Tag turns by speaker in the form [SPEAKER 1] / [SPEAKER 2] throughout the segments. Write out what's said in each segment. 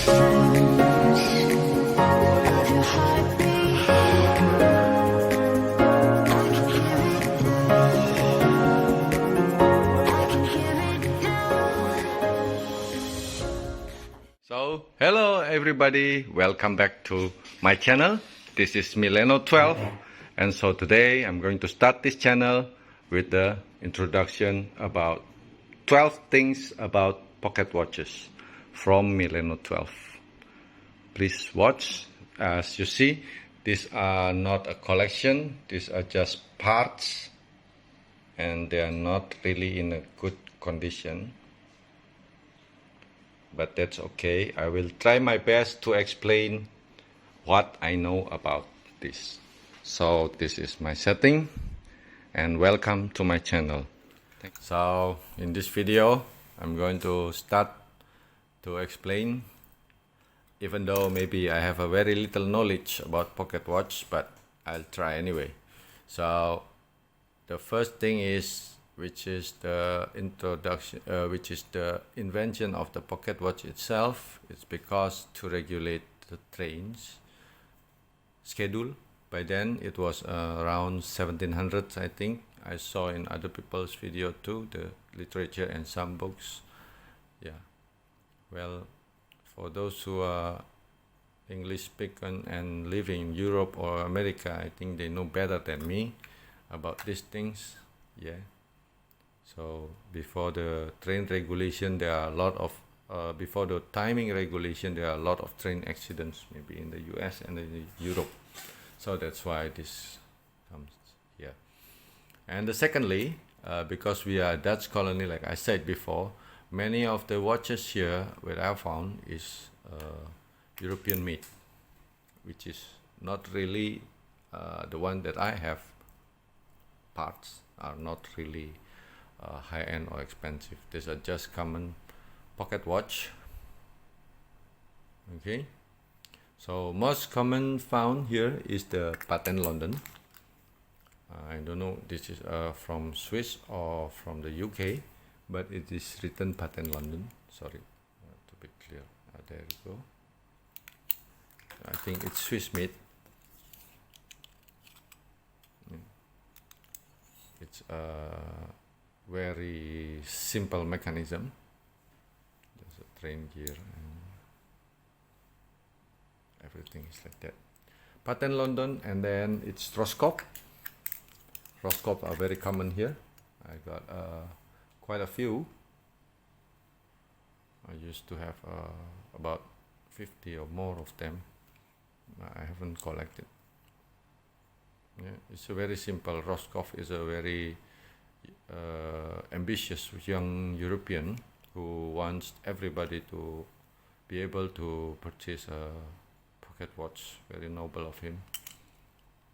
[SPEAKER 1] So, hello everybody, welcome back to my channel. This is Milleno 12, and so today I'm going to start this channel with the introduction about 12 things about pocket watches from Milleno 12. Please watch. As you see, these are not a collection, these are just parts, and they are not really in a good condition. But that's okay. I will try my best to explain what I know about this. So this is my setting, and welcome to my channel. So in this video, I'm going to start to explain, even though maybe I have a very little knowledge about pocket watch, but I'll try anyway. So the first thing is, which is the introduction, which is the invention of the pocket watch itself. It's because to regulate the trains schedule. By then it was around 1700s, I think. I saw in other people's video too, the literature and some books. Yeah, well, for those who are English speaking and living in Europe or America, I think they know better than me about these things. Yeah. So before the train regulation, there are a lot of, before the timing regulation, there are a lot of train accidents, maybe in the US and in Europe. So that's why this comes here. And secondly, because we are a Dutch colony, like I said before, many of the watches here, where I found, is European made, which is not really the one that I have. Parts are not really high-end or expensive. These are just common pocket watch. Okay, so most common found here is the Patent London. I don't know, this is from Swiss or from the UK, but it is written Patent London. Sorry, to be clear. There you go. I think it's Swiss made. It's very simple mechanism. There's a train gear and everything is like that. Patent London, and then it's Roscoe. Roscoe are very common here. I got quite a few. I used to have about 50 or more of them. I haven't collected. Yeah, it's a very simple. Roscoe is a very ambitious young European who wants everybody to be able to purchase a pocket watch. Very noble of him.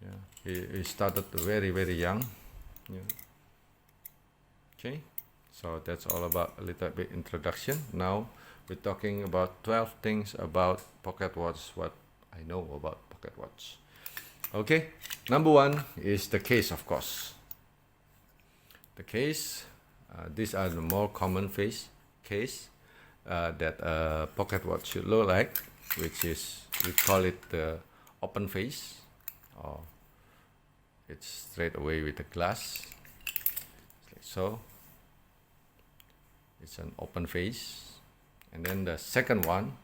[SPEAKER 1] Yeah, he started very young. Yeah. Okay, so that's all about a little bit introduction. Now we're talking about 12 things about pocket watch, what I know about pocket watch. Okay, number one is the case, of course. The case, these are the more common case that a pocket watch should look like, which is, we call it the open face, or it's straight away with the glass, like so. It's an open face. And then the second one,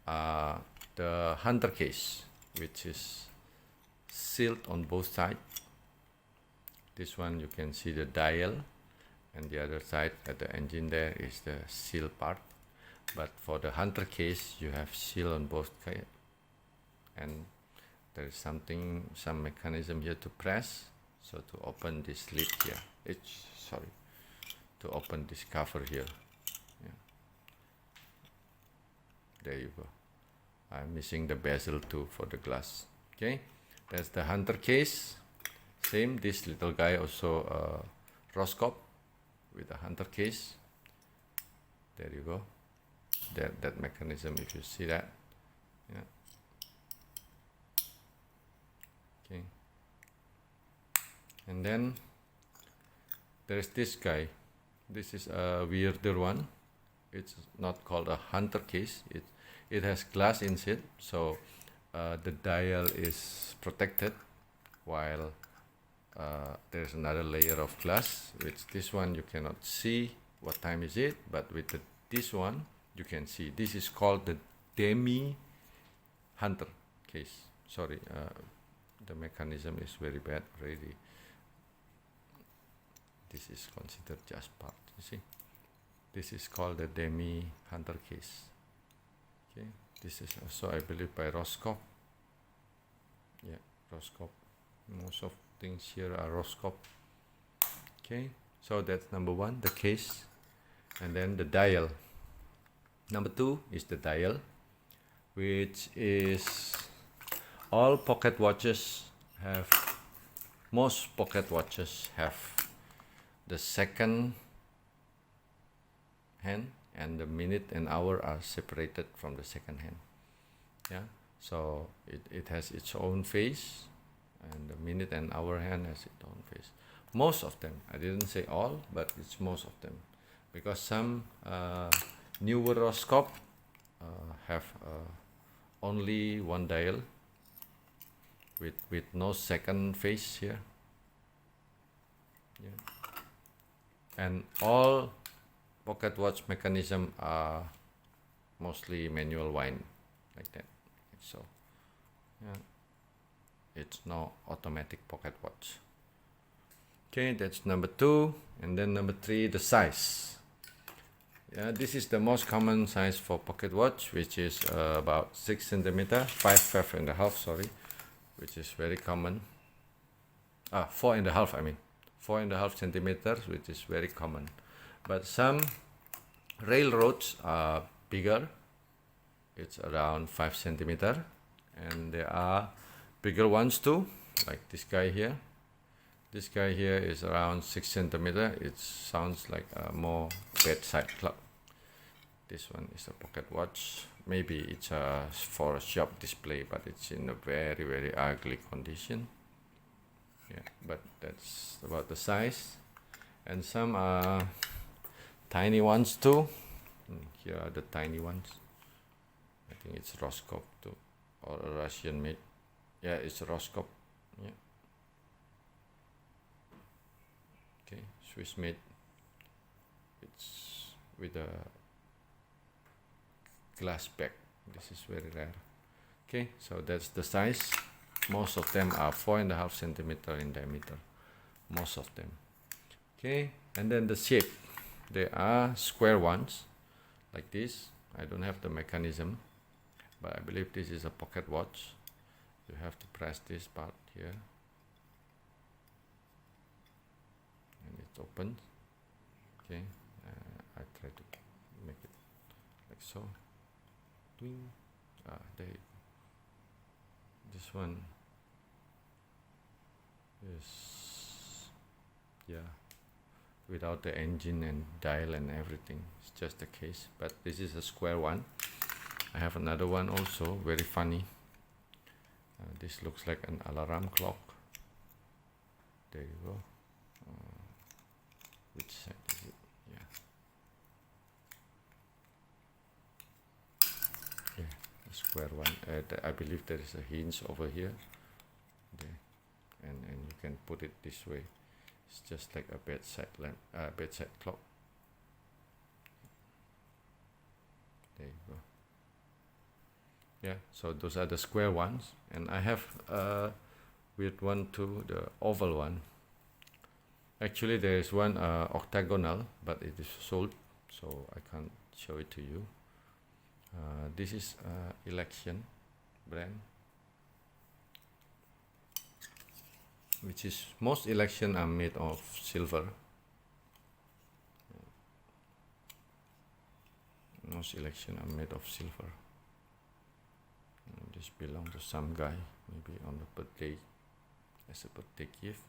[SPEAKER 1] the hunter case, which is sealed on both sides. This one you can see the dial, and the other side at the engine there is the seal part. But for the hunter case, you have seal on both sides, and there is some mechanism here to press, so to open this lid here. To open this cover here. Yeah. There you go. I'm missing the bezel too for the glass. Okay, that's the hunter case. Same, this little guy also Roscoe with a hunter case. There you go. That mechanism, if you see that. Yeah. Okay. And then there's this guy. This is a weirder one. It's not called a hunter case. it has glass inside, so the dial is protected, while there's another layer of glass, which this one you cannot see what time is it, but with this one you can see. This is called the demi hunter case. Sorry, the mechanism is very bad already. This is considered just part, you see. This is called the demi hunter case. Okay, this is also, I believe, by Roscoe. Yeah, Roscoe. Most of things here are Roscoe. Okay, so that's number one, the case, and then the dial. Number two is the dial, which is all pocket watches have, most pocket watches have the second hand, and the minute and hour are separated from the second hand. Yeah, so it has its own face, and the minute and hour hand has its own face. Most of them, I didn't say all, but it's most of them, because some newer Roscoe have only one dial with no second face here. Yeah. And all pocket watch mechanism are mostly manual wind, like that. So yeah, it's no automatic pocket watch. Okay, that's number two. And then number three, the size. Yeah, this is the most common size for pocket watch, which is about 6 centimeter, 5.5, sorry, which is very common. 4.5, I mean, 4.5 centimeters, which is very common. But some railroads are bigger. It's around 5 centimeter, and there are bigger ones too, like this guy here. This guy here is around 6 centimeter. It sounds like a more bedside clock. This one is a pocket watch. Maybe it's for a shop display, but it's in a very, very ugly condition. Yeah, but that's about the size. And some are tiny ones too. Here are the tiny ones. I think it's Roscoe too, or a Russian made. Yeah, it's Roscoe. Yeah. Okay, Swiss made. It's with a glass back. This is very rare. Okay, so that's the size. Most of them are 4.5 centimeter in diameter. Most of them. Okay, and then the shape. There are square ones like this. I don't have the mechanism, but I believe this is a pocket watch. You have to press this part here, and it's open. Okay, I try to make it like so. There you go. This one is, yeah, without the engine and dial and everything. It's just a case, but this is a square one. I have another one also, very funny. This looks like an alarm clock. There you go. Which side is it? Yeah. Yeah, a square one. I believe there is a hinge over here. There. And you can put it this way. It's just like a bedside lamp, bedside clock. There you go. Yeah, so those are the square ones, and I have weird one too, the oval one. Actually, there is one octagonal, but it is sold, so I can't show it to you. This is Election brand, which is, most Election are made of silver. Most Election are made of silver. This belongs to some guy, maybe on the birthday, as a birthday gift.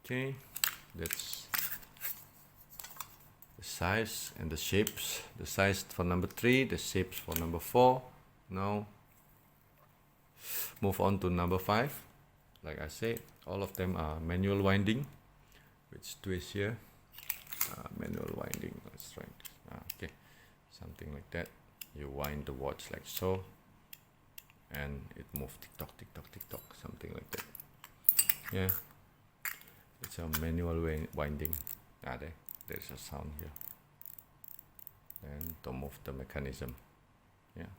[SPEAKER 1] Okay, that's the size and the shapes. The size for number 3, the shapes for number 4. Now move on to number 5. Like I said, all of them are manual winding, which twist here. Manual winding, let's try this. Okay, something like that. you wind the watch like so, and it moves tick tock, tick tock, tick tock, something like that. Yeah, it's a manual winding. There's a sound here. And to move the mechanism. Yeah,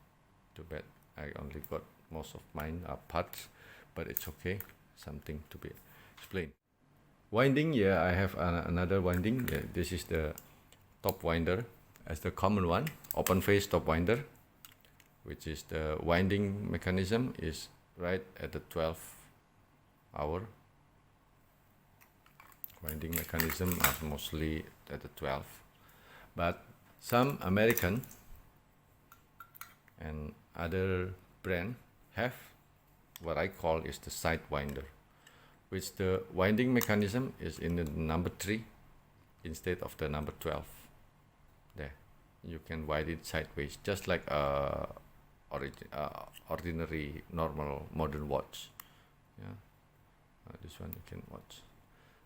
[SPEAKER 1] too bad I only got most of mine are parts, but it's okay, something to be explained. Winding, yeah, I have another winding. Yeah, this is the top winder as the common one, open face top winder, which is the winding mechanism is right at the 12 hour. Winding mechanism are mostly at the 12, but some American and other brand have what I call is the side winder, which the winding mechanism is in the number 3 instead of the number 12. There, you can wind it sideways, just like a ordinary normal modern watch. Yeah, this one you can watch.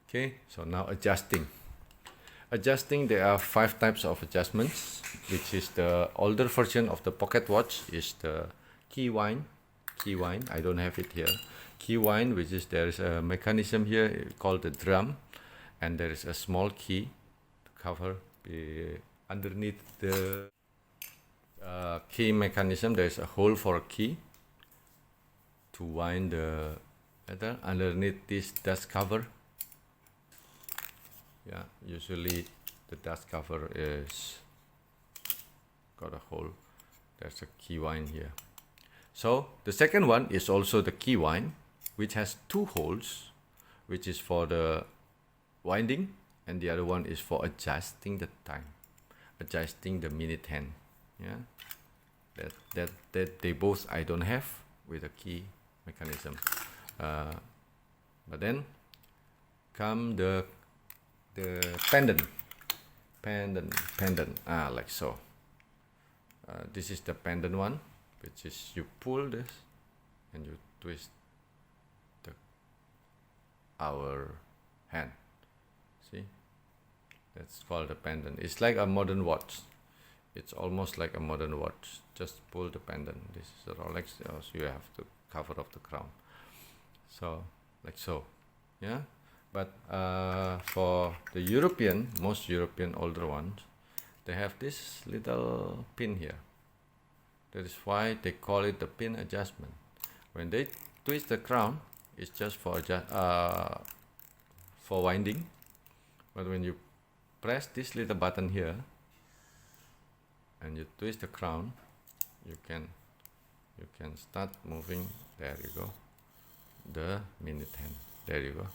[SPEAKER 1] Okay, so now adjusting. Adjusting, there are 5 types of adjustments, which is the older version of the pocket watch is the key wind. I don't have it here. Key wind, which is there is a mechanism here called the drum, and there is a small key to cover underneath the key mechanism. There is a hole for a key to wind the leather underneath this dust cover. Yeah, usually the dust cover is got a hole. There's a key wind here. So the second one is also the key wind, which has 2 holes, which is for the winding, and the other one is for adjusting the time, adjusting the minute hand. Yeah, that they both I don't have with a key mechanism. But then come the pendant, like so. This is the pendant one, which is you pull this and you twist our hand. See, that's called a pendant. It's like a modern watch. It's almost like a modern watch. Just pull the pendant. This is a Rolex, so you have to cover off the crown. So like so, yeah. But for the European, most European older ones, they have this little pin here. That is why they call it the pin adjustment. When they twist the crown, it's just for winding. But when you press this little button here and you twist the crown, you can start moving. There you go. The minute hand. There you go.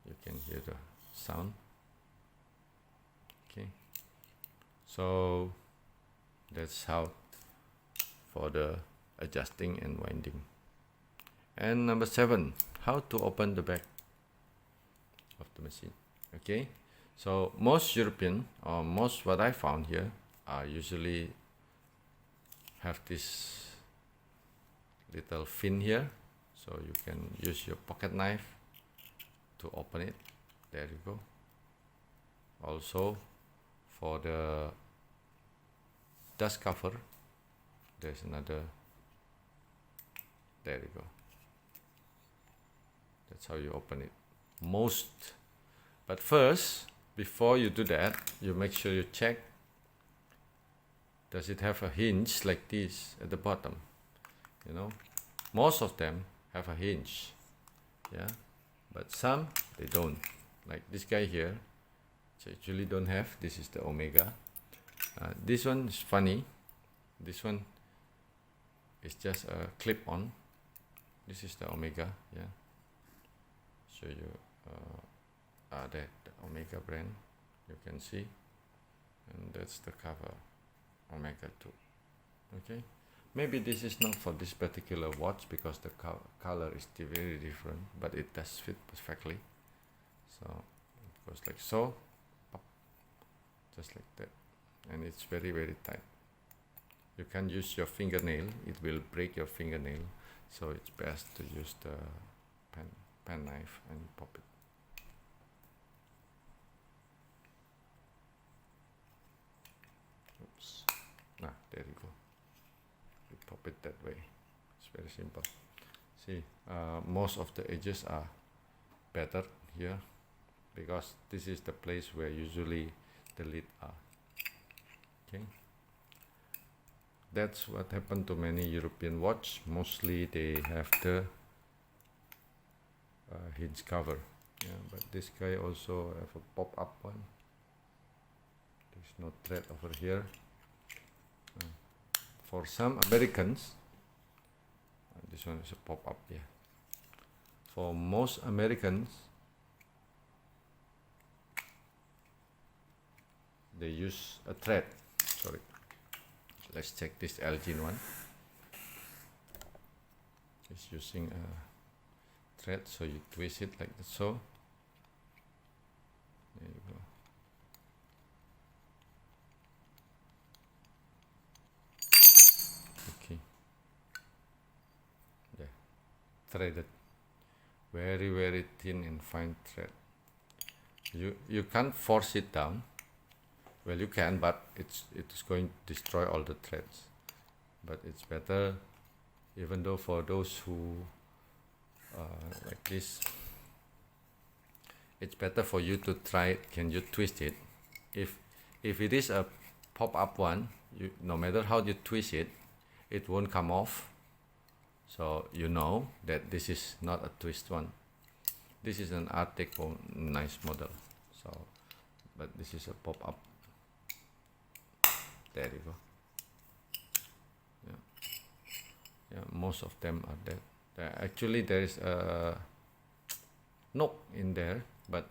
[SPEAKER 1] You can hear the sound. Okay, so that's how for the adjusting and winding. And number 7, how to open the back of the machine. Okay, so most European or most what I found here are usually have this little fin here, so you can use your pocket knife to open it. There you go. Also for the dust cover, there's another. There you go. That's how you open it. Most. But first, before you do that, you make sure you check, does it have a hinge like this at the bottom? You know, most of them have a hinge. Yeah, but some they don't. Like this guy here, which actually don't have. This is the Omega. This one is funny. This one is just a clip-on. This is the Omega. Yeah, show you that the Omega brand. You can see, and that's the cover, Omega 2. Okay, maybe this is not for this particular watch because the color is very different, but it does fit perfectly. So it goes like so, pop, just like that, and it's very, very tight. You can use your fingernail, it will break your fingernail, so it's best to use the pen knife and pop it. Oops, There you go. You pop it that way. It's very simple. See, most of the edges are better here because this is the place where usually the lid are. Okay, that's what happened to many European watch. Mostly they have the hinge cover. Yeah, but this guy also have a pop-up one. There's no thread over here. For some Americans, this one is a pop-up here. For most Americans, they use a thread. Sorry, let's check this Elgin one. It's using a thread, so you twist it like that. So there you go. Okay, yeah, threaded, very thin and fine thread. You can't force it down. Well, you can, but it's going to destroy all the threads. But it's better, even though for those who like this, it's better for you to try it. Can you twist it? If it is a pop-up one, no matter how you twist it, it won't come off. So you know that this is not a twist one. This is an Art Deco nice model. So, but this is a pop-up. There you go. Yeah, most of them are there. Actually, there is a nook in there, but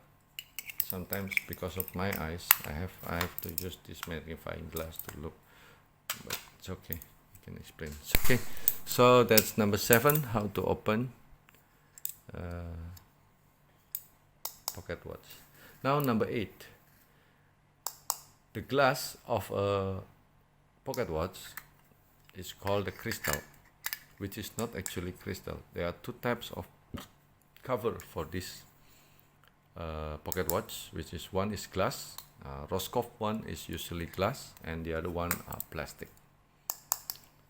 [SPEAKER 1] sometimes because of my eyes, I have to use this magnifying glass to look. But it's okay. I can explain. It's okay. So that's number 7. How to open pocket watch. Now number 8. The glass of a pocket watch is called a crystal, which is not actually crystal. There are 2 types of cover for this pocket watch, which is one is glass. Roscoff one is usually glass, and the other one are plastic.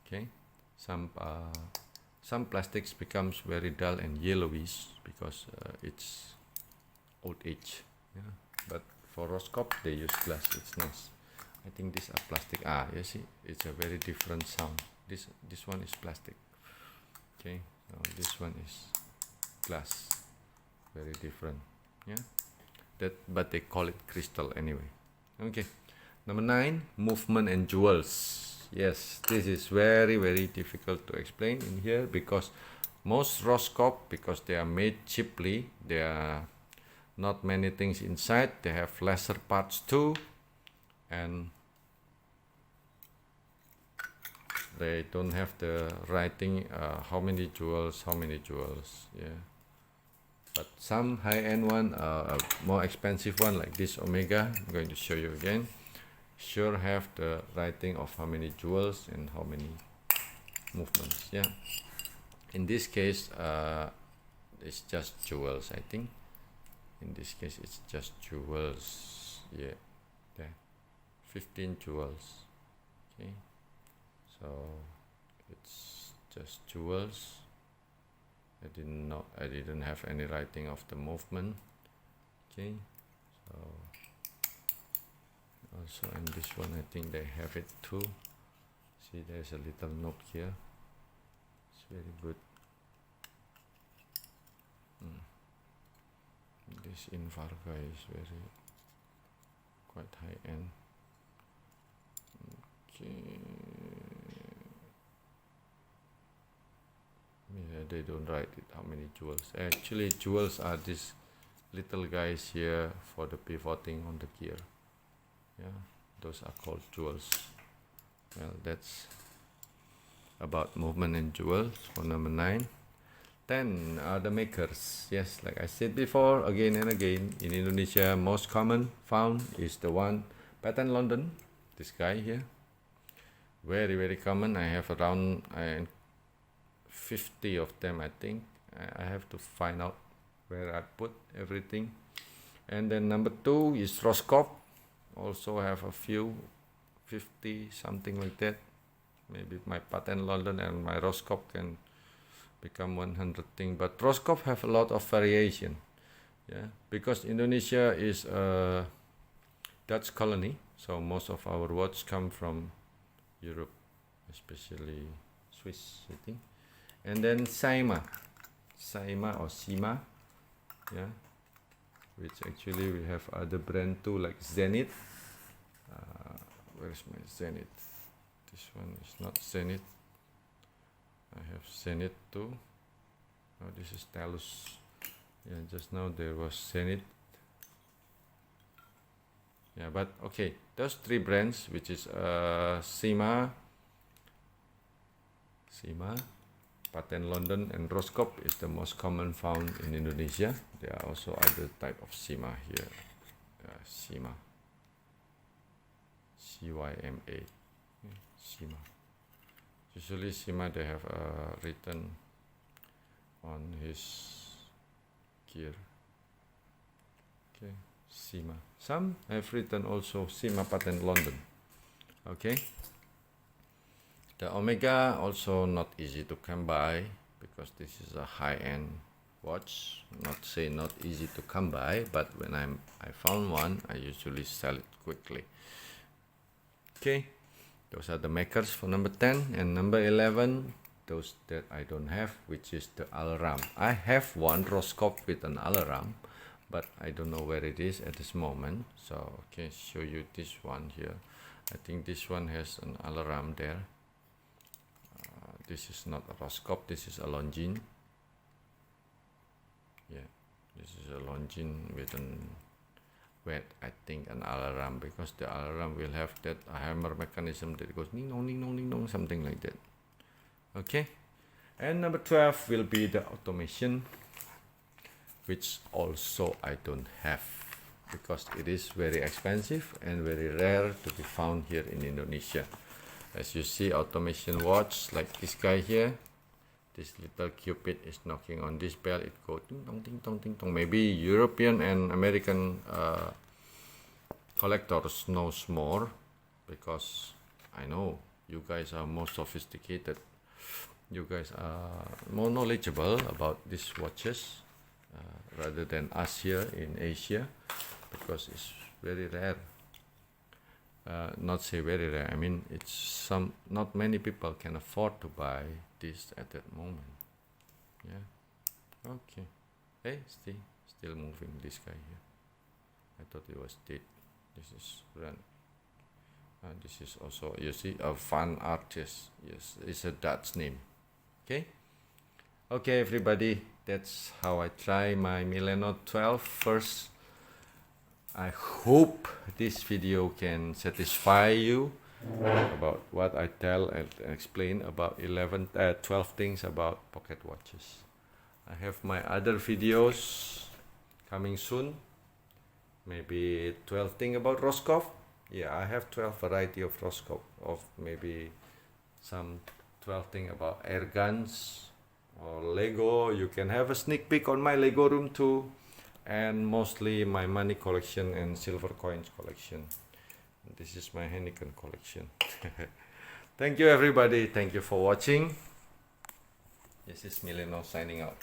[SPEAKER 1] Okay, some plastics becomes very dull and yellowish because it's old age. Yeah, but for Roscoff they use glass. It's nice. I think these are plastic. You see, it's a very different sound. This one is plastic. Okay, so this one is glass. Very different. Yeah, but they call it crystal anyway. Okay, number 9, movement and jewels. Yes, this is very difficult to explain in here because most Roscoff, because they are made cheaply, there are not many things inside. They have lesser parts too, and they don't have the writing how many jewels. Yeah, but some high-end one, more expensive one like this Omega, I'm going to show you again, sure have the writing of how many jewels and how many movements. Yeah, in this case it's just jewels. I think in this case it's just jewels. Yeah, there, 15 jewels. Okay, so it's just jewels. I didn't have any writing of the movement. Okay, so also in this one I think they have it too. See, there's a little note here. It's very good. This Invarga is very quite high end. Okay. Yeah, they don't write it how many jewels. Actually, jewels are these little guys here for the pivoting on the gear. Yeah, those are called jewels. Well, that's about movement and jewels for number 9. 10 are the makers. Yes, like I said before, again and again, in Indonesia, most common found is the one Patent London. This guy here, very common. I have around 50 of them. I think I have to find out where I put everything. And then number 2 is Roscoff. Also have a few 50, something like that. Maybe my patent London and my Roscoff can become 100 thing, but Roscoff have a lot of variation. Yeah, because Indonesia is a Dutch colony, so most of our watch come from Europe, especially Swiss, I think. And then Saima or Sima, yeah, which actually we have other brand too, like Zenith. Where's my Zenith? This one is not Zenith. I have Zenith too. Oh, this is Talus. Yeah, just now there was Zenith. Yeah, but okay, those three brands, which is Sima, Patent London, and Roscoff, is the most common found in Indonesia. There are also other type of Sima here. Sima, CYMA, Sima. Usually Sima, they have written on his gear. Okay, Sima. Some have written also Sima Patent London. Okay. The Omega also not easy to come by because this is a high-end watch. Not easy to come by, but when I found one, I usually sell it quickly. Okay, those are the makers for number 10 and number 11. Those that I don't have, which is the alarm. I have one Roscoff with an alarm, but I don't know where it is at this moment. So okay, show you this one here. I think this one has an alarm there. This is not a Roscoff, this is a Longines. Yeah, this is a Longines with I think an alarm, because the alarm will have that hammer mechanism that goes ding dong ding dong ding dong, something like that. Okay, and number 12 will be the automation, which also I don't have because it is very expensive and very rare to be found here in Indonesia. As you see, automation watch like this guy here, this little cupid is knocking on this bell, it goes ding dong ding dong ding dong. Maybe European and American collectors knows more, because I know you guys are more sophisticated. You guys are more knowledgeable about these watches rather than us here in Asia, because it's very rare. Not say very rare, I mean it's not many people can afford to buy this at that moment. Yeah, okay. Hey, still moving, this guy here. I thought it was dead. This is run. This is also, you see, a fun artist. Yes, it's a Dutch name. Okay, everybody, that's how I try my Milleno 12 first. I hope this video can satisfy you about what I tell and explain about 12 things about pocket watches. I have my other videos coming soon. Maybe 12 things about Roscoff. Yeah, I have 12 variety of Roscoff, of maybe some 12 things about air guns or Lego. You can have a sneak peek on my Lego room too. And mostly my money collection and silver coins collection. This is my Heineken collection. Thank you everybody, thank you for watching. This is Milleno signing out.